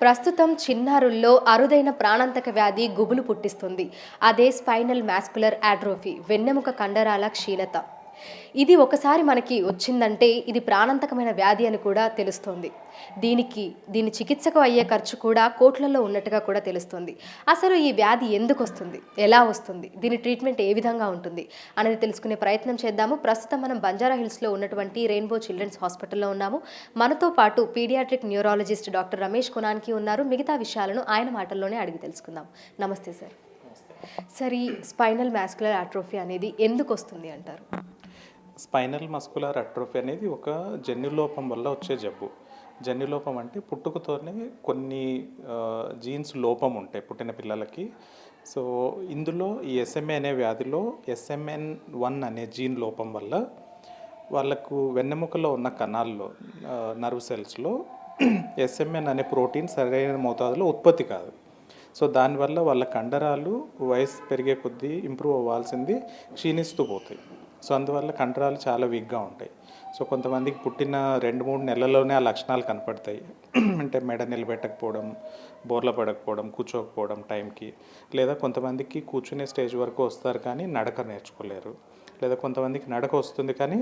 ప్రస్తుతం చిన్నారుల్లో అరుదైన ప్రాణాంతక వ్యాధి గుబులు పుట్టిస్తుంది. అదే స్పైనల్ మాస్కులర్ అట్రోఫీ, వెన్నెముక కండరాల క్షీణత. ఇది ఒకసారి మనకి వచ్చిందంటే ఇది ప్రాణాంతకమైన వ్యాధి అని కూడా తెలుస్తోంది. దీని చికిత్సకు అయ్యే ఖర్చు కూడా కోట్లలో ఉన్నట్టుగా కూడా తెలుస్తుంది. అసలు ఈ వ్యాధి ఎందుకు వస్తుంది, ఎలా వస్తుంది, దీని ట్రీట్మెంట్ ఏ విధంగా ఉంటుంది అనేది తెలుసుకునే ప్రయత్నం చేద్దాము. ప్రస్తుతం మనం బంజారా హిల్స్లో ఉన్నటువంటి రెయిన్బో చిల్డ్రన్స్ హాస్పిటల్లో ఉన్నాము. మనతో పాటు పీడియాట్రిక్ న్యూరాలజిస్ట్ డాక్టర్ రమేష్ కునాన్కి ఉన్నారు. మిగతా విషయాలను ఆయన మాటల్లోనే అడిగి తెలుసుకుందాం. నమస్తే సార్. సార్, ఈ స్పైనల్ మాస్కులర్ అట్రోఫీ అనేది ఎందుకు వస్తుంది అంటారు? స్పైనల్ మస్కులర్ అట్రోఫీ అనేది ఒక జన్యులోపం వల్ల వచ్చే జబ్బు. జన్యులోపం అంటే పుట్టుకతోనే కొన్ని జీన్స్ లోపం ఉంటాయి పుట్టిన పిల్లలకి. సో ఇందులో ఈ ఎస్ఎంఏ అనే వ్యాధిలో SMN1 అనే జీన్ లోపం వల్ల వాళ్ళకు వెన్నెముకలో ఉన్న కణాల్లో నర్వ్ సెల్స్లో SMN అనే ప్రోటీన్ సరైన మోతాదులో ఉత్పత్తి కాదు. సో దానివల్ల వాళ్ళ కండరాలు వయసు పెరిగే కొద్దీ ఇంప్రూవ్ అవ్వాల్సింది క్షీణిస్తూ పోతాయి. సో అందువల్ల కండరాలు చాలా వీక్గా ఉంటాయి. సో కొంతమందికి పుట్టిన 2-3 నెలల్లోనే ఆ లక్షణాలు కనపడతాయి. అంటే మెడ నిలబెట్టకపోవడం, బోర్ల పడకపోవడం, కూర్చోకపోవడం టైంకి, లేదా కొంతమందికి కూర్చునే స్టేజ్ వరకు వస్తారు కానీ నడక నేర్చుకోలేరు, లేదా కొంతమందికి నడక వస్తుంది కానీ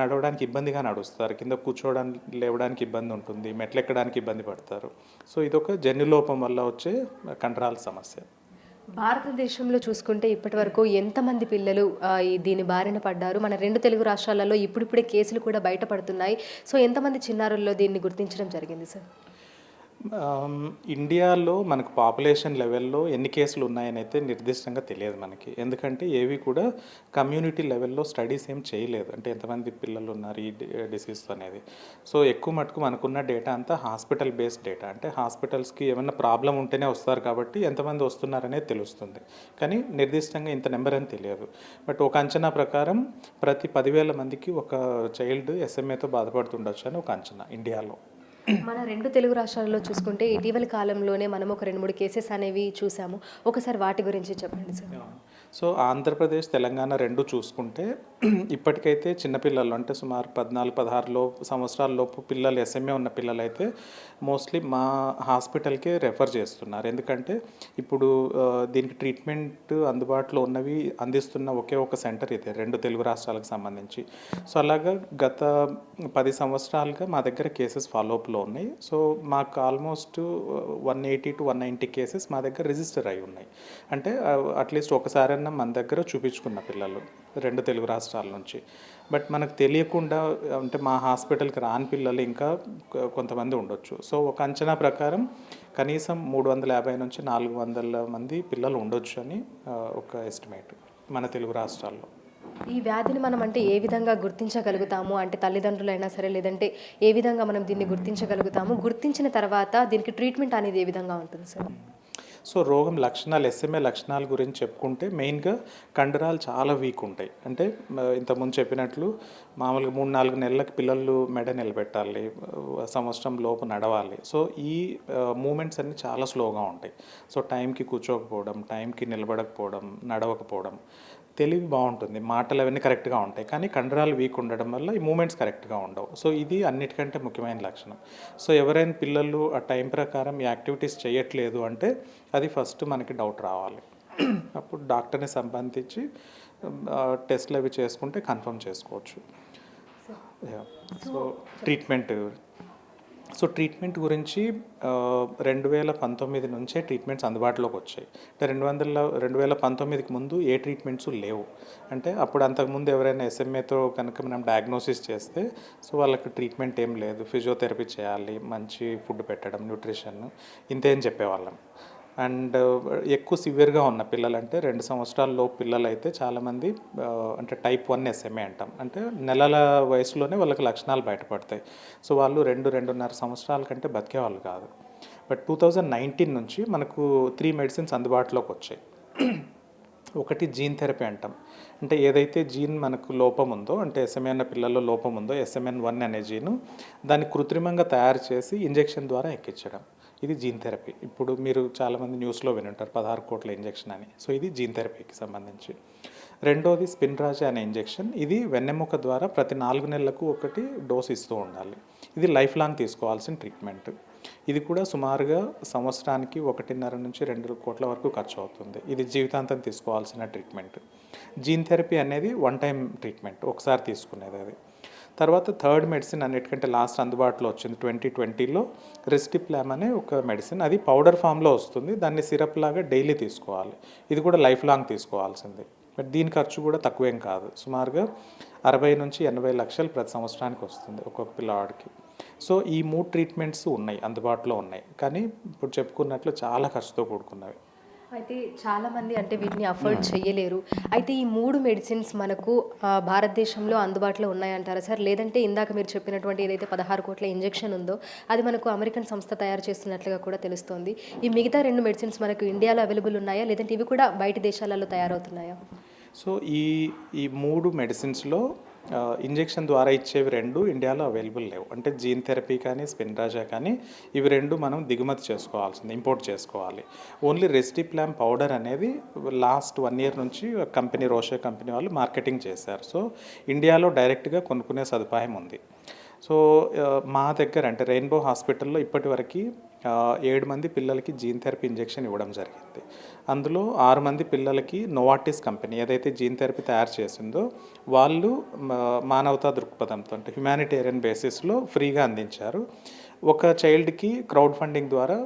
నడవడానికి ఇబ్బందిగా నడుస్తారు, కింద కూర్చోవడానికి లేవడానికి ఇబ్బంది ఉంటుంది, మెట్లు ఎక్కడానికి ఇబ్బంది పడతారు. సో ఇదొక జన్యులోపం వల్ల వచ్చే కండరాల సమస్య. భారతదేశంలో చూసుకుంటే ఇప్పటి వరకు ఎంతమంది పిల్లలు దీని బారిన పడ్డారు? మన 2 తెలుగు రాష్ట్రాలలో ఇప్పుడిప్పుడే కేసులు కూడా బయటపడుతున్నాయి. సో ఎంతమంది చిన్నారుల్లో దీన్ని గుర్తించడం జరిగింది సార్? ఇండియాలో మనకు పాపులేషన్ లెవెల్లో ఎన్ని కేసులు ఉన్నాయని అయితే నిర్దిష్టంగా తెలియదు మనకి. ఎందుకంటే ఏవి కూడా కమ్యూనిటీ లెవెల్లో స్టడీస్ ఏం చేయలేదు, అంటే ఎంతమంది పిల్లలు ఉన్నారు ఈ డిసీజ్ అనేది. సో ఎక్కువ మటుకు మనకున్న డేటా అంతా హాస్పిటల్ బేస్డ్ డేటా, అంటే హాస్పిటల్స్కి ఏమైనా ప్రాబ్లం ఉంటేనే వస్తారు కాబట్టి ఎంతమంది వస్తున్నారనేది తెలుస్తుంది, కానీ నిర్దిష్టంగా ఇంత నెంబర్ అని తెలియదు. బట్ ఒక అంచనా ప్రకారం ప్రతి 10,000 మందికి ఒక చైల్డ్ SMAతో బాధపడుతుండొచ్చు అని ఒక అంచనా ఇండియాలో. మన 2 తెలుగు రాష్ట్రాల్లో చూసుకుంటే ఇటీవల కాలంలోనే మనం ఒక 2-3 కేసెస్ అనేవి చూసాము. ఒకసారి వాటి గురించి చెప్పండి సార్. సో ఆంధ్రప్రదేశ్, తెలంగాణ 2 చూసుకుంటే ఇప్పటికైతే చిన్నపిల్లలు అంటే సుమారు 14-16 సంవత్సరాల లోపు పిల్లలు, SMA ఉన్న పిల్లలైతే మోస్ట్లీ మా హాస్పిటల్కే రెఫర్ చేస్తున్నారు. ఎందుకంటే ఇప్పుడు దీనికి ట్రీట్మెంట్ అందుబాటులో ఉన్నవి అందిస్తున్న ఒకే ఒక సెంటర్ ఇదే 2 తెలుగు రాష్ట్రాలకు సంబంధించి. సో అలాగా గత 10 సంవత్సరాలుగా మా దగ్గర కేసెస్ ఫాలోఅప్లో ఉన్నాయి. సో మాకు ఆల్మోస్ట్ 180 to 190 కేసెస్ మా దగ్గర రిజిస్టర్ అయి ఉన్నాయి. అంటే అట్లీస్ట్ ఒకసారైనా మన దగ్గర చూపించుకున్న పిల్లలు 2 తెలుగు రాష్ట్రాల నుంచి. బట్ మనకు తెలియకుండా అంటే మా హాస్పిటల్కి రాని పిల్లలు ఇంకా కొంతమంది ఉండొచ్చు. సో ఒక అంచనా ప్రకారం కనీసం 350 నుంచి 400 మంది పిల్లలు ఉండొచ్చు అని ఒక ఎస్టిమేట్ మన తెలుగు రాష్ట్రాల్లో. ఈ వ్యాధిని మనం అంటే ఏ విధంగా గుర్తించగలుగుతాము? అంటే తల్లిదండ్రులైనా సరే, లేదంటే ఏ విధంగా మనం దీన్ని గుర్తించగలుగుతాము? గుర్తించిన తర్వాత దీనికి ట్రీట్మెంట్ అనేది ఏ విధంగా ఉంటుంది సార్? సో రోగం లక్షణాలు, SMA లక్షణాల గురించి చెప్పుకుంటే మెయిన్గా కండరాలు చాలా వీక్ ఉంటాయి. అంటే ఇంతకుముందు చెప్పినట్లు మామూలుగా 3-4 నెలలకు పిల్లలు మెడ నిలబెట్టాలి, సంవత్సరం లోపు నడవాలి. సో ఈ మూమెంట్స్ అన్నీ చాలా స్లోగా ఉంటాయి. సో టైంకి కూర్చోకపోవడం, టైంకి నిలబడకపోవడం, నడవకపోవడం. తెలివి బాగుంటుంది, మాటలు అవన్నీ కరెక్ట్గా ఉంటాయి, కానీ కండరాలు వీక్ ఉండడం వల్ల ఈ మూమెంట్స్ కరెక్ట్గా ఉండవు. సో ఇది అన్నిటికంటే ముఖ్యమైన లక్షణం. సో ఎవరైనా పిల్లలు ఆ టైం ప్రకారం ఈ యాక్టివిటీస్ చేయట్లేదు అంటే అది ఫస్ట్ మనకి డౌట్ రావాలి. అప్పుడు డాక్టర్ని సంబంధించి టెస్ట్లు అవి చేసుకుంటే కన్ఫర్మ్ చేసుకోవచ్చు. సో ట్రీట్మెంట్ గురించి 2019 నుంచే ట్రీట్మెంట్స్ అందుబాటులోకి వచ్చాయి. అంటే 2019కి ముందు ఏ ట్రీట్మెంట్స్ లేవు. అంటే అప్పుడు అంతకుముందు ఎవరైనా SMAతో కనుక మనం డయాగ్నోసిస్ చేస్తే సో వాళ్ళకి ట్రీట్మెంట్ ఏం లేదు, ఫిజియోథెరపీ చేయాలి, మంచి ఫుడ్ పెట్టడం, న్యూట్రిషన్ ఇంతేం చెప్పేవాళ్ళం. అండ్ ఎక్కువ సివియర్గా ఉన్న పిల్లలు అంటే 2 సంవత్సరాల లోపు పిల్లలు అయితే చాలామంది అంటే టైప్ 1 SMA అంటాం, అంటే నెలల వయసులోనే వాళ్ళకి లక్షణాలు బయటపడతాయి. సో వాళ్ళు 2-2.5 సంవత్సరాల కంటే బతికేవాళ్ళు కాదు. బట్ 2019 నుంచి మనకు 3 మెడిసిన్స్ అందుబాటులోకి వచ్చాయి. ఒకటి జీన్ థెరపీ అంటాం, అంటే ఏదైతే జీన్ మనకు లోపం ఉందో, అంటే SMA అన్న పిల్లల్లో లోపం ఉందో SMN1 అనే జీను, దాన్ని కృత్రిమంగా తయారు చేసి ఇంజెక్షన్ ద్వారా ఎక్కించడం, ఇది జీన్ థెరపీ. ఇప్పుడు మీరు చాలామంది న్యూస్లో వినుంటారు 16 కోట్ల ఇంజెక్షన్ అని. సో ఇది జీన్ థెరపీకి సంబంధించి. రెండోది స్పిన్రాజా అనే ఇంజెక్షన్, ఇది వెన్నెముక ద్వారా ప్రతి 4 నెలలకు ఒకటి డోస్ ఇస్తూ ఉండాలి. ఇది లైఫ్ లాంగ్ తీసుకోవాల్సిన ట్రీట్మెంట్. ఇది కూడా సుమారుగా సంవత్సరానికి 1.5 నుంచి 2 కోట్ల వరకు ఖర్చు అవుతుంది. ఇది జీవితాంతం తీసుకోవాల్సిన ట్రీట్మెంట్. జీన్ థెరపీ అనేది వన్ టైం ట్రీట్మెంట్, ఒకసారి తీసుకునేది అది. తర్వాత థర్డ్ మెడిసిన్ అన్నిటికంటే లాస్ట్ అందుబాటులో వచ్చింది 2020లో రెస్టిప్లామ్ అనే ఒక మెడిసిన్. అది పౌడర్ ఫామ్లో వస్తుంది, దాన్ని సిరప్ లాగా డైలీ తీసుకోవాలి. ఇది కూడా లైఫ్ లాంగ్ తీసుకోవాల్సింది. బట్ దీని ఖర్చు కూడా తక్కువేం కాదు, సుమారుగా 60 నుంచి 80 లక్షలు ప్రతి సంవత్సరానికి వస్తుంది ఒక్కొక్క పిల్లవాడికి. సో ఈ 3 ట్రీట్మెంట్స్ ఉన్నాయి, అందుబాటులో ఉన్నాయి, కానీ ఇప్పుడు చెప్పుకున్నట్లు చాలా ఖర్చుతో కూడుకున్నవి. అయితే చాలామంది అంటే వీటిని అఫోర్డ్ చేయలేరు. అయితే ఈ 3 మెడిసిన్స్ మనకు భారతదేశంలో అందుబాటులో ఉన్నాయంటారా సార్? లేదంటే ఇందాక మీరు చెప్పినటువంటి ఏదైతే 16 కోట్ల ఇంజెక్షన్ ఉందో అది మనకు అమెరికన్ సంస్థ తయారు చేస్తున్నట్లుగా కూడా తెలుస్తోంది. ఈ మిగతా 2 మెడిసిన్స్ మనకు ఇండియాలో అవైలబుల్ ఉన్నాయా? లేదంటే ఇవి కూడా బయట దేశాలలో తయారవుతున్నాయా? సో ఈ 3 మెడిసిన్స్లో ఇంజెక్షన్ ద్వారా ఇచ్చేవి 2 ఇండియాలో అవైలబుల్ లేవు. అంటే జీన్ థెరపీ కానీ స్పిన్రాజా కానీ ఇవి 2 మనం దిగుమతి చేసుకోవాల్సింది, ఇంపోర్ట్ చేసుకోవాలి. ఓన్లీ రెస్టిప్లామ్ పౌడర్ అనేది లాస్ట్ 1 ఇయర్ నుంచి కంపెనీ రోషే కంపెనీ వాళ్ళు మార్కెటింగ్ చేశారు. సో ఇండియాలో డైరెక్ట్గా కొనుక్కునే సదుపాయం ఉంది. సో మా దగ్గర అంటే రెయిన్బో హాస్పిటల్లో ఇప్పటివరకు 7 మంది పిల్లలకి జీన్ థెరపీ ఇంజెక్షన్ ఇవ్వడం జరిగింది. అందులో 6 మంది పిల్లలకి నోవార్టిస్ కంపెనీ ఏదైతే జీన్ థెరపీ తయారు చేసిందో వాళ్ళు మానవతా దృక్పథంతో అంటే హ్యుమానిటేరియన్ బేసిస్లో ఫ్రీగా అందించారు. ఒక చైల్డ్కి క్రౌడ్ ఫండింగ్ ద్వారా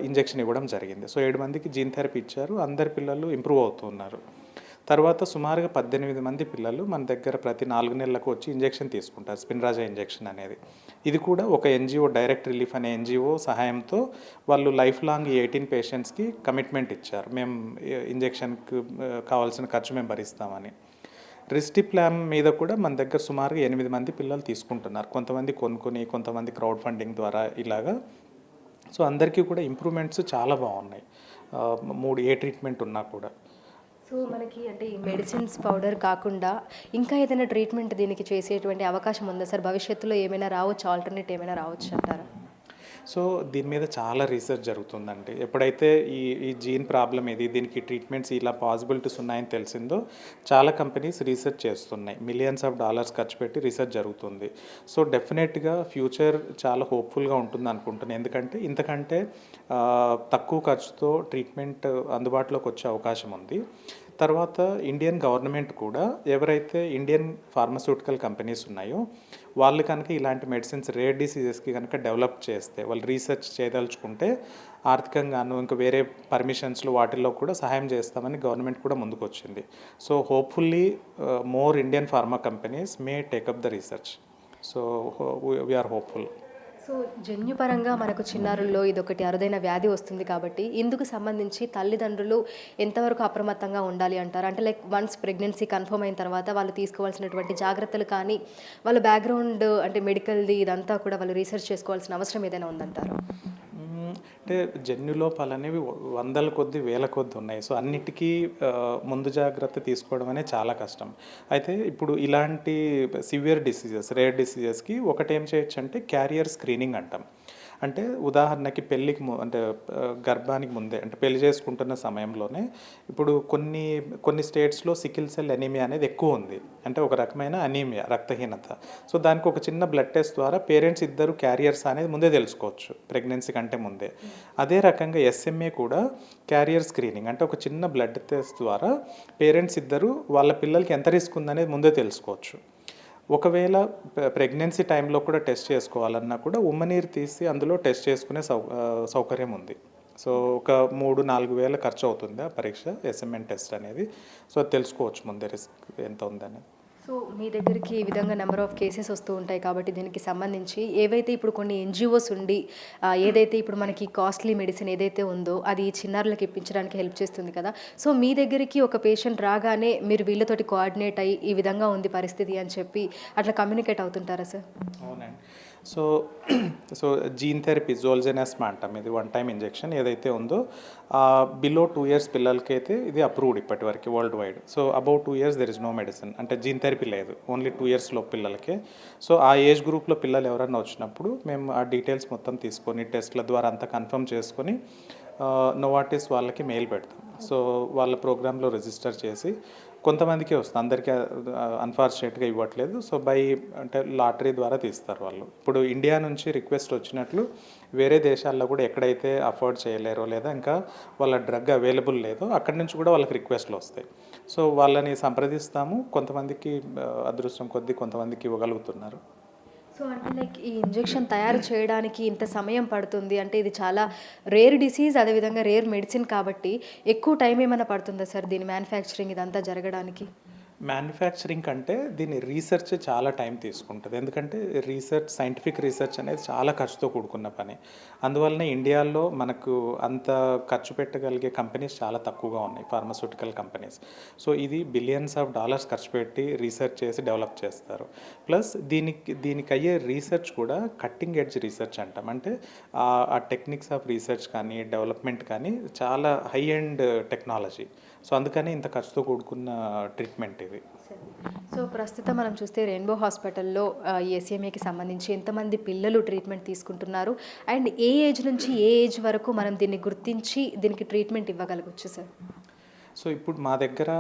ఇంజెక్షన్ ఇవ్వడం జరిగింది. సో 7 మందికి జీన్ థెరపీ ఇచ్చారు, అందరి పిల్లలు ఇంప్రూవ్ అవుతున్నారు. తర్వాత సుమారుగా 18 మంది పిల్లలు మన దగ్గర ప్రతి 4 నెలలకు వచ్చి ఇంజెక్షన్ తీసుకుంటారు, స్పిన్రాజా ఇంజెక్షన్ అనేది. ఇది కూడా ఒక ఎన్జిఓ, డైరెక్ట్ రిలీఫ్ అనే ఎన్జిఓ సహాయంతో వాళ్ళు లైఫ్ లాంగ్ 18 పేషెంట్స్కి కమిట్మెంట్ ఇచ్చారు, మేము ఇంజెక్షన్కి కావాల్సిన ఖర్చు మేము భరిస్తామని. రెస్టిప్లామ్ మీద కూడా మన దగ్గర సుమారుగా 8 మంది పిల్లలు తీసుకుంటున్నారు, కొంతమంది కొనుక్కొని కొంతమంది క్రౌడ్ ఫండింగ్ ద్వారా ఇలాగా. సో అందరికీ కూడా ఇంప్రూవ్మెంట్స్ చాలా బాగున్నాయి, 3 ఏ ట్రీట్మెంట్ ఉన్నా కూడా. సో మనకి అంటే ఈ మెడిసిన్స్ పౌడర్ కాకుండా ఇంకా ఏదైనా ట్రీట్మెంట్ దీనికి చేసేటువంటి అవకాశం ఉందా సార్? భవిష్యత్తులో ఏమైనా రావచ్చు, ఆల్టర్నేట్ ఏమైనా రావచ్చు అంటారా? సో దీని మీద చాలా రీసెర్చ్ జరుగుతుందండి. ఎప్పుడైతే ఈ జీన్ ప్రాబ్లం ఇది, దీనికి ట్రీట్మెంట్స్ ఇలా పాసిబిలిటీస్ ఉన్నాయని తెలిసిందో చాలా కంపెనీస్ రీసెర్చ్ చేస్తున్నాయి, మిలియన్స్ ఆఫ్ డాలర్స్ ఖర్చు పెట్టి రీసెర్చ్ జరుగుతుంది. సో డెఫినెట్గా ఫ్యూచర్ చాలా హోప్ఫుల్గా ఉంటుంది అనుకుంటున్నాను, ఎందుకంటే ఇంతకంటే తక్కువ ఖర్చుతో ట్రీట్మెంట్ అందుబాటులోకి వచ్చే అవకాశం ఉంది. తర్వాత ఇండియన్ గవర్నమెంట్ కూడా ఎవరైతే ఇండియన్ ఫార్మస్యూటికల్ కంపెనీస్ ఉన్నాయో వాళ్ళు కనుక ఇలాంటి మెడిసిన్స్ రేర్ డిసీజెస్కి కనుక డెవలప్ చేస్తే, వాళ్ళు రీసెర్చ్ చేయదలుచుకుంటే ఆర్థికంగాను ఇంకా వేరే పర్మిషన్స్లో వాటిల్లో కూడా సహాయం చేస్తామని గవర్నమెంట్ కూడా ముందుకు వచ్చింది. So hopefully more Indian pharma companies may take up the research. So we are hopeful. So జన్యుపరంగా మనకు చిన్నారుల్లో ఇదొకటి అరుదైన వ్యాధి వస్తుంది కాబట్టి ఇందుకు సంబంధించి తల్లిదండ్రులు ఎంతవరకు అప్రమత్తంగా ఉండాలి అంటారు? అంటే లైక్ వన్స్ ప్రెగ్నెన్సీ కన్ఫర్మ్ అయిన తర్వాత వాళ్ళు తీసుకోవాల్సినటువంటి జాగ్రత్తలు కానీ వాళ్ళ బ్యాక్గ్రౌండ్ అంటే మెడికల్ది ఇదంతా కూడా వాళ్ళు రీసెర్చ్ చేసుకోవాల్సిన అవసరం ఏదైనా ఉందంటారు? అంటే జన్యులోపాలు అనేవి వందల కొద్ది వేల కొద్ది ఉన్నాయి. సో అన్నిటికీ ముందు జాగ్రత్త తీసుకోవడం అనేది చాలా కష్టం. అయితే ఇప్పుడు ఇలాంటి సివియర్ డిసీజెస్, రేర్ డిసీజెస్కి ఒకటి ఏం చేయొచ్చు అంటే క్యారియర్ స్క్రీనింగ్ అంటాం. అంటే ఉదాహరణకి పెళ్ళికి అంటే గర్భానికి ముందే అంటే పెళ్లి చేసుకుంటున్న సమయంలోనే ఇప్పుడు కొన్ని స్టేట్స్లో సికిల్ సెల్ ఎనీమియా అనేది ఎక్కువ ఉంది, అంటే ఒక రకమైన అనీమియా, రక్తహీనత. సో దానికి ఒక చిన్న బ్లడ్ టెస్ట్ ద్వారా పేరెంట్స్ ఇద్దరు క్యారియర్స్ అనేది ముందే తెలుసుకోవచ్చు, ప్రెగ్నెన్సీ కంటే ముందే. అదే రకంగా ఎస్ఎంఏ కూడా క్యారియర్ స్క్రీనింగ్, అంటే ఒక చిన్న బ్లడ్ టెస్ట్ ద్వారా పేరెంట్స్ ఇద్దరు వాళ్ళ పిల్లలకి ఎంత రిస్క్ ఉందనేది ముందే తెలుసుకోవచ్చు. ఒకవేళ ప్రెగ్నెన్సీ టైంలో కూడా టెస్ట్ చేసుకోవాలన్నా కూడా ఉమ్మనీరు తీసి అందులో టెస్ట్ చేసుకునే సౌకర్యం ఉంది. సో ఒక 3-4 వేల ఖర్చు అవుతుంది ఆ పరీక్ష, ఎస్ఎంఎన్ టెస్ట్ అనేది. సో తెలుసుకోవచ్చు ముందే రిస్క్ ఎంత ఉందని. సో మీ దగ్గరికి ఈ విధంగా నెంబర్ ఆఫ్ కేసెస్ వస్తూ ఉంటాయి కాబట్టి దీనికి సంబంధించి ఏవైతే ఇప్పుడు కొన్ని ఎన్జిఓస్ ఉండి ఏదైతే ఇప్పుడు మనకి కాస్ట్లీ మెడిసిన్ ఏదైతే ఉందో అది చిన్నారులకు ఇప్పించడానికి హెల్ప్ చేస్తుంది కదా. సో మీ దగ్గరికి ఒక పేషెంట్ రాగానే మీరు వీళ్ళతోటి కోఆర్డినేట్ అయ్యి ఈ విధంగా ఉంది పరిస్థితి అని చెప్పి అట్లా కమ్యూనికేట్ అవుతుంటారా సార్? అవునండి. సో జీన్ థెరపీ జోల్జెనాస్మా అంటాం, ఇది వన్ టైం ఇంజెక్షన్ ఏదైతే ఉందో బిలో 2 years పిల్లలకి అయితే ఇది అప్రూవ్డ్ ఇప్పటివరకు world wide. So about 2 years there is no medicine, అంటే జీన్ థెరపీ లేదు, ఓన్లీ 2 years లో పిల్లలకే. సో ఆ ఏజ్ గ్రూప్లో పిల్లలు ఎవరన్నా వచ్చినప్పుడు మేము ఆ డీటెయిల్స్ మొత్తం తీసుకొని టెస్ట్ల ద్వారా అంతా కన్ఫర్మ్ చేసుకొని నోవార్టిస్ వాళ్ళకి మెయిల్ పెడతాం. సో వాళ్ళ ప్రోగ్రాంలో రిజిస్టర్ చేసి కొంతమందికే వస్తుంది, అందరికీ అన్ఫార్చునేట్గా ఇవ్వట్లేదు. సో అంటే లాటరీ ద్వారా తీస్తారు వాళ్ళు. ఇప్పుడు ఇండియా నుంచి రిక్వెస్ట్ వచ్చినట్లు వేరే దేశాల్లో కూడా ఎక్కడైతే అఫోర్డ్ చేయలేరో లేదా ఇంకా వాళ్ళ డ్రగ్ అవైలబుల్ లేదో అక్కడి నుంచి కూడా వాళ్ళకి రిక్వెస్ట్లు వస్తాయి. సో వాళ్ళని సంప్రదిస్తాము. కొంతమందికి అదృష్టం కొద్దీ కొంతమందికి ఇవ్వగలుగుతున్నారు. సో అంటే లైక్ ఈ ఇంజెక్షన్ తయారు చేయడానికి ఇంత సమయం పడుతుంది అంటే ఇది చాలా రేర్ డిసీజ్, అదేవిధంగా రేర్ మెడిసిన్ కాబట్టి ఎక్కువ టైం ఏమైనా పడుతుందా సార్ దీని మ్యానుఫ్యాక్చరింగ్ ఇదంతా జరగడానికి? మ్యానుఫ్యాక్చరింగ్ కంటే దీని రీసెర్చ్ చాలా టైం తీసుకుంటుంది. ఎందుకంటే సైంటిఫిక్ రీసెర్చ్ అనేది చాలా ఖర్చుతో కూడుకున్న పని. అందువల్లనే ఇండియాలో మనకు అంత ఖర్చు పెట్టగలిగే కంపెనీస్ చాలా తక్కువగా ఉన్నాయి, ఫార్మాస్యూటికల్ కంపెనీస్. సో ఇది బిలియన్స్ ఆఫ్ డాలర్స్ ఖర్చు పెట్టి రీసెర్చ్ చేసి డెవలప్ చేస్తారు. ప్లస్ దీనికి అయ్యే రీసెర్చ్ కూడా కట్టింగ్ ఎడ్జ్ రీసెర్చ్ అంటాం. అంటే ఆ టెక్నిక్స్ ఆఫ్ రీసెర్చ్ కానీ డెవలప్మెంట్ కానీ చాలా హై ఎండ్ టెక్నాలజీ. సో అందుకని ఇంత ఖర్చుతో కూడుకున్న ట్రీట్మెంట్ ఇది. సో ప్రస్తుతం మనం చూస్తే రెయిన్బో హాస్పిటల్లో ఈ ఎస్ఎంఏకి సంబంధించి ఎంతమంది పిల్లలు ట్రీట్మెంట్ తీసుకుంటున్నారు అండ్ ఏ ఏజ్ నుంచి ఏ ఏజ్ వరకు మనం దీన్ని గుర్తించి దీనికి ట్రీట్మెంట్ ఇవ్వగలగచ్చు సార్? సో ఇప్పుడు మా దగ్గర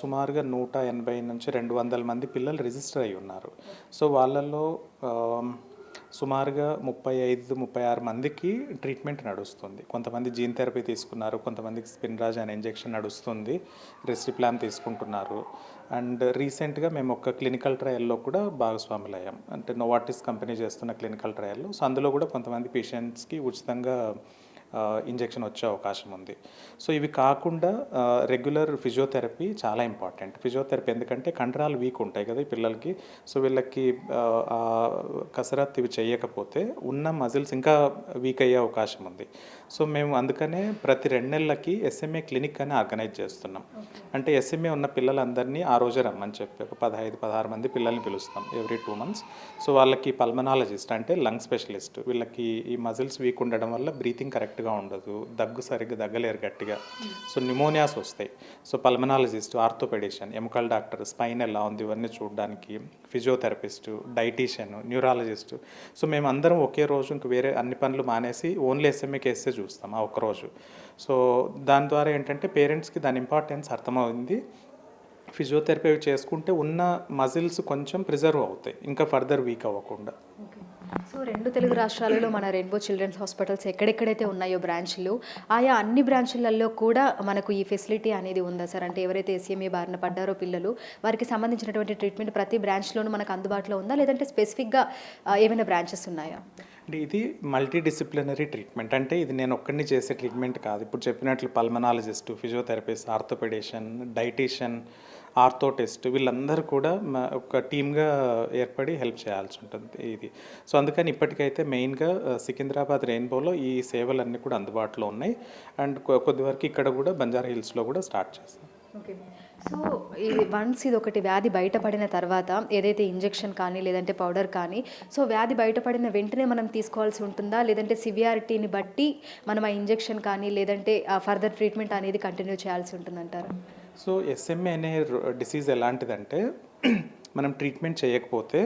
సుమారుగా 180 నుంచి 200 మంది పిల్లలు రిజిస్టర్ అయి ఉన్నారు. సో వాళ్ళల్లో సుమారుగా 35-36 మందికి ట్రీట్మెంట్ నడుస్తుంది. కొంతమంది జీన్ థెరపీ తీసుకున్నారు, కొంతమందికి స్పిన్రాజ్ అనే ఇంజెక్షన్ నడుస్తుంది, రెసిప్లామ్ తీసుకుంటున్నారు. అండ్ రీసెంట్గా మేము ఒక క్లినికల్ ట్రయల్లో కూడా భాగస్వాములు అయ్యాం. అంటే నోవార్టిస్ కంపెనీ చేస్తున్న క్లినికల్ ట్రయల్లో. సో అందులో కూడా కొంతమంది పేషెంట్స్కి ఉచితంగా ఇంజెక్షన్ వచ్చే అవకాశం ఉంది. సో ఇవి కాకుండా రెగ్యులర్ ఫిజియోథెరపీ చాలా ఇంపార్టెంట్. ఫిజియోథెరపీ ఎందుకంటే కండరాలు వీక్ ఉంటాయి కదా ఈ పిల్లలకి. సో వీళ్ళకి కసరత్తు ఇవి చేయకపోతే ఉన్న మజిల్స్ ఇంకా వీక్ అయ్యే అవకాశం ఉంది. సో మేము అందుకనే ప్రతి 2 నెలలకి ఎస్ఎంఏ క్లినిక్ అని ఆర్గనైజ్ చేస్తున్నాం. అంటే ఎస్ఎంఏ ఉన్న పిల్లలందరినీ ఆ రోజే రమ్మని చెప్పి ఒక 15-16 మంది పిల్లల్ని పిలుస్తాం ఎవ్రీ 2 months. సో వాళ్ళకి పల్మనాలజిస్ట్ అంటే లంగ్ స్పెషలిస్ట్, వీళ్ళకి ఈ మజిల్స్ వీక్ ఉండడం వల్ల బ్రీతింగ్ కరెక్ట్గా ఉండదు, సరిగ్గా దగ్గలేరు గట్టిగా, సో న్యూమోనియాస్ వస్తాయి. సో పల్మనాలజిస్ట్, ఆర్థోపెడిషియన్, ఎముకల్ డాక్టర్, స్పైన్ ఎలా ఉంది ఇవన్నీ చూడడానికి, ఫిజియోథెరపిస్టు, డైటీషియన్, న్యూరాలజిస్టు. సో మేము అందరం ఒకే రోజు ఇంక వేరే అన్ని పనులు మానేసి ఓన్లీ ఎస్ఎంఏ కేసే చూస్తాం ఆ ఒక్కరోజు. సో దాని ద్వారా ఏంటంటే పేరెంట్స్కి దాని ఇంపార్టెన్స్ అర్థమైంది. ఫిజియోథెరపీ చేసుకుంటే ఉన్న మజిల్స్ కొంచెం ప్రిజర్వ్ అవుతాయి, ఇంకా ఫర్దర్ వీక్ అవ్వకుండా. సో 2 తెలుగు రాష్ట్రాలలో మన రెయిన్బో చిల్డ్రన్స్ హాస్పిటల్స్ ఎక్కడెక్కడైతే ఉన్నాయో బ్రాంచ్లు, ఆయా అన్ని బ్రాంచ్లలో కూడా మనకు ఈ ఫెసిలిటీ అనేది ఉందా సార్? అంటే ఎవరైతే ఎస్ఎంఏ బారిన పడ్డారో పిల్లలు, వారికి సంబంధించినటువంటి ట్రీట్మెంట్ ప్రతి బ్రాంచ్లోనూ మనకు అందుబాటులో ఉందా, లేదంటే స్పెసిఫిక్గా ఏమైనా బ్రాంచెస్ ఉన్నాయా? అంటే ఇది మల్టీ డిసిప్లినరీ ట్రీట్మెంట్. అంటే ఇది నేను ఒక్కడిని చేసే ట్రీట్మెంట్ కాదు. ఇప్పుడు చెప్పినట్లు పల్మనాలజిస్టు, ఫిజియోథెరపిస్ట్, ఆర్థోపెడిషియన్, డైటీషియన్, ఆర్థోటెస్ట్ వీళ్ళందరూ కూడా ఒక టీమ్గా ఏర్పడి హెల్ప్ చేయాల్సి ఉంటుంది ఇది. సో అందుకని ఇప్పటికైతే మెయిన్గా సికింద్రాబాద్ రెయిన్బోలో ఈ సేవలన్నీ కూడా అందుబాటులో ఉన్నాయి. అండ్ కొద్ది వరకు ఇక్కడ కూడా బంజారా హిల్స్లో కూడా స్టార్ట్ చేస్తాం. ఓకే. సో ఇది ఒకటి వ్యాధి బయటపడిన తర్వాత ఏదైతే ఇంజెక్షన్ కానీ లేదంటే పౌడర్ కానీ, సో వ్యాధి బయటపడిన వెంటనే మనం తీసుకోవాల్సి ఉంటుందా, లేదంటే సివియారిటీని బట్టి మనం ఆ ఇంజెక్షన్ కానీ లేదంటే ఫర్దర్ ట్రీట్మెంట్ అనేది కంటిన్యూ చేయాల్సి ఉంటుందంటారా? సో ఎస్ఎంఏ అనే డిసీజ్ ఎలాంటిదంటే మనం ట్రీట్మెంట్ చేయకపోతే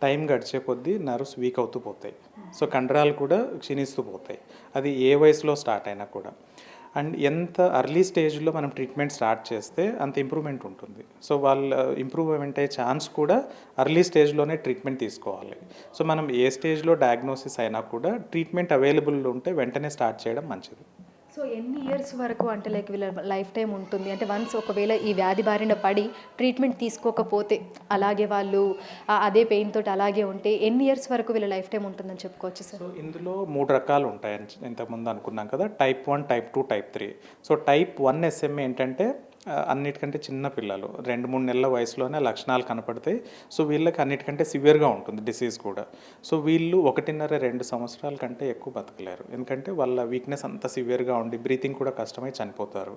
టైం గడిచే కొద్దీ నర్వ్స్ వీక్ అవుతూ పోతాయి. సో కండరాలు కూడా క్షీణిస్తూ పోతాయి, అది ఏ వయసులో స్టార్ట్ అయినా కూడా. అండ్ ఎంత అర్లీ స్టేజ్లో మనం ట్రీట్మెంట్ స్టార్ట్ చేస్తే అంత ఇంప్రూవ్మెంట్ ఉంటుంది. సో వాళ్ళు ఇంప్రూవ్మెంట్ అయ్యే ఛాన్స్ కూడా అర్లీ స్టేజ్లోనే ట్రీట్మెంట్ తీసుకోవాలి. సో మనం ఏ స్టేజ్లో డయాగ్నోసిస్ అయినా కూడా ట్రీట్మెంట్ అవైలబుల్ ఉంటే వెంటనే స్టార్ట్ చేయడం మంచిది. సో ఎన్ని ఇయర్స్ వరకు అంటే లైక్ వీళ్ళ లైఫ్ టైం ఉంటుంది? అంటే వన్స్ ఒకవేళ ఈ వ్యాధి బారిన పడి ట్రీట్మెంట్ తీసుకోకపోతే అలాగే వాళ్ళు అదే పెయిన్ తోటి అలాగే ఉంటే ఎన్ని ఇయర్స్ వరకు వీళ్ళ లైఫ్ టైం ఉంటుందని చెప్పుకోవచ్చు సార్? సో ఇందులో 3 రకాలు ఉంటాయి ఇంతకుముందు అనుకున్నాం కదా, type 1, type 2, type 3. So type 1 SMA ఏంటంటే అన్నిటికంటే చిన్న పిల్లలు 2-3 నెలల వయసులోనే లక్షణాలు కనపడతాయి. సో వీళ్ళకి అన్నిటికంటే సివియర్గా ఉంటుంది డిసీజ్ కూడా. సో వీళ్ళు 1.5-2 సంవత్సరాల కంటే ఎక్కువ బతకలేరు, ఎందుకంటే వాళ్ళ వీక్నెస్ అంత సివియర్గా ఉండి బ్రీతింగ్ కూడా కష్టమై చనిపోతారు.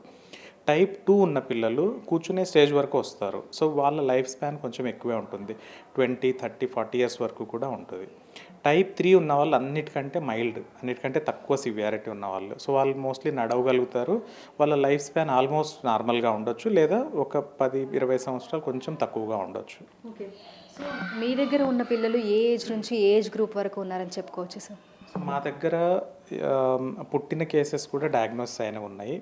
టైప్ 2 ఉన్న పిల్లలు కూర్చునే స్టేజ్ వరకు వస్తారు. సో వాళ్ళ లైఫ్ స్పాన్ కొంచెం ఎక్కువే ఉంటుంది, 20, 30, 40 ఇయర్స్ వరకు కూడా ఉంటుంది. టైప్ 3 ఉన్న వాళ్ళు అన్నిటికంటే మైల్డ్, అన్నిటికంటే తక్కువ సివియారిటీ ఉన్నవాళ్ళు. సో వాళ్ళు మోస్ట్లీ నడవగలుగుతారు, వాళ్ళ లైఫ్ స్పాన్ ఆల్మోస్ట్ నార్మల్గా ఉండొచ్చు, లేదా ఒక 10-20 సంవత్సరాలు కొంచెం తక్కువగా ఉండొచ్చు. ఓకే. సో మీ దగ్గర ఉన్న పిల్లలు ఏ ఏజ్ నుంచి ఏ ఏజ్ గ్రూప్ వరకు ఉన్నారని చెప్పుకోవచ్చు సార్? మా దగ్గర పుట్టిన కేసెస్ కూడా డయాగ్నోస్ అయినవి ఉన్నాయి.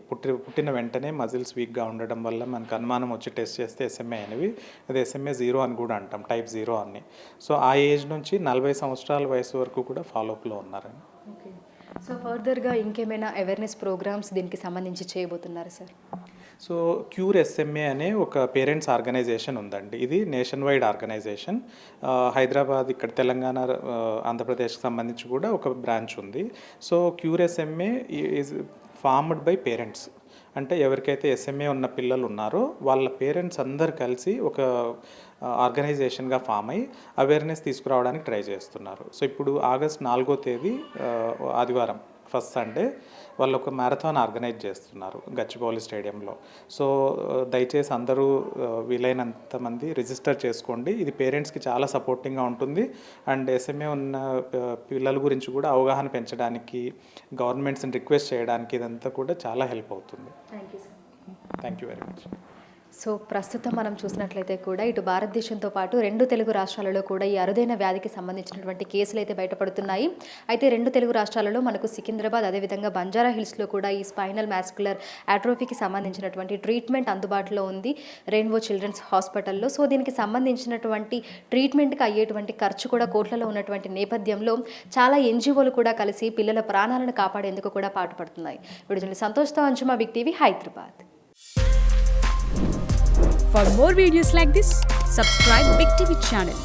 పుట్టిన వెంటనే మజిల్స్ వీక్గా ఉండడం వల్ల మనకు అనుమానం వచ్చి టెస్ట్ చేస్తే ఎస్ఎంఏ అనేవి, అది ఎస్ఎంఏ 0 అని కూడా అంటాం, టైప్ 0 అని. సో ఆ ఏజ్ నుంచి 40 సంవత్సరాల వయసు వరకు కూడా ఫాలోఅప్లో ఉన్నారని. ఓకే. సో ఫర్దర్గా ఇంకేమైనా అవేర్నెస్ ప్రోగ్రామ్స్ దీనికి సంబంధించి చేయబోతున్నారు సార్? సో క్యూర్ ఎస్ఎంఏ అనే ఒక పేరెంట్స్ ఆర్గనైజేషన్ ఉందండి. ఇది నేషన్ వైడ్ ఆర్గనైజేషన్. హైదరాబాద్, ఇక్కడ తెలంగాణ, ఆంధ్రప్రదేశ్కి సంబంధించి కూడా ఒక బ్రాంచ్ ఉంది. So cure SMA is formed by parents. అంటే ఎవరికైతే ఎస్ఎంఏ ఉన్న పిల్లలు ఉన్నారో వాళ్ళ పేరెంట్స్ అందరు కలిసి ఒక ఆర్గనైజేషన్గా ఫామ్ అయ్యి అవేర్నెస్ తీసుకురావడానికి ట్రై చేస్తున్నారు. సో ఇప్పుడు ఆగస్ట్ 4వ తేదీ ఆదివారం, ఫస్ట్ సండే, వాళ్ళు ఒక మ్యారథాన్ ఆర్గనైజ్ చేస్తున్నారు గచ్చిబౌలి స్టేడియంలో. సో దయచేసి అందరూ వీలైనంత మంది రిజిస్టర్ చేసుకోండి. ఇది పేరెంట్స్కి చాలా సపోర్టింగ్గా ఉంటుంది. అండ్ ఎస్ఎంఏ ఉన్న పిల్లల గురించి కూడా అవగాహన పెంచడానికి, గవర్నమెంట్స్ని రిక్వెస్ట్ చేయడానికి ఇదంతా కూడా చాలా హెల్ప్ అవుతుంది. Thank you very much. So ప్రస్తుతం మనం చూసినట్లయితే కూడా ఇటు భారతదేశంతో పాటు 2 తెలుగు రాష్ట్రాలలో కూడా ఈ అరుదైన వ్యాధికి సంబంధించినటువంటి కేసులు అయితే బయటపడుతున్నాయి. అయితే 2 తెలుగు రాష్ట్రాలలో మనకు సికింద్రాబాద్, అదేవిధంగా బంజారా హిల్స్లో కూడా ఈ స్పైనల్ మాస్కులర్ అట్రోఫీకి సంబంధించినటువంటి ట్రీట్మెంట్ అందుబాటులో ఉంది రెయిన్బో చిల్డ్రన్స్ హాస్పిటల్లో. సో దీనికి సంబంధించినటువంటి ట్రీట్మెంట్కి అయ్యేటువంటి ఖర్చు కూడా కోట్లలో ఉన్నటువంటి నేపథ్యంలో చాలా ఎన్జిఓలు కూడా కలిసి పిల్లల ప్రాణాలను కాపాడేందుకు కూడా పాటుపడుతున్నాయి. వీడియో సంతోష్తో Anjuma, Big TV, Hyderabad. For more videos like this, subscribe Big TV channel.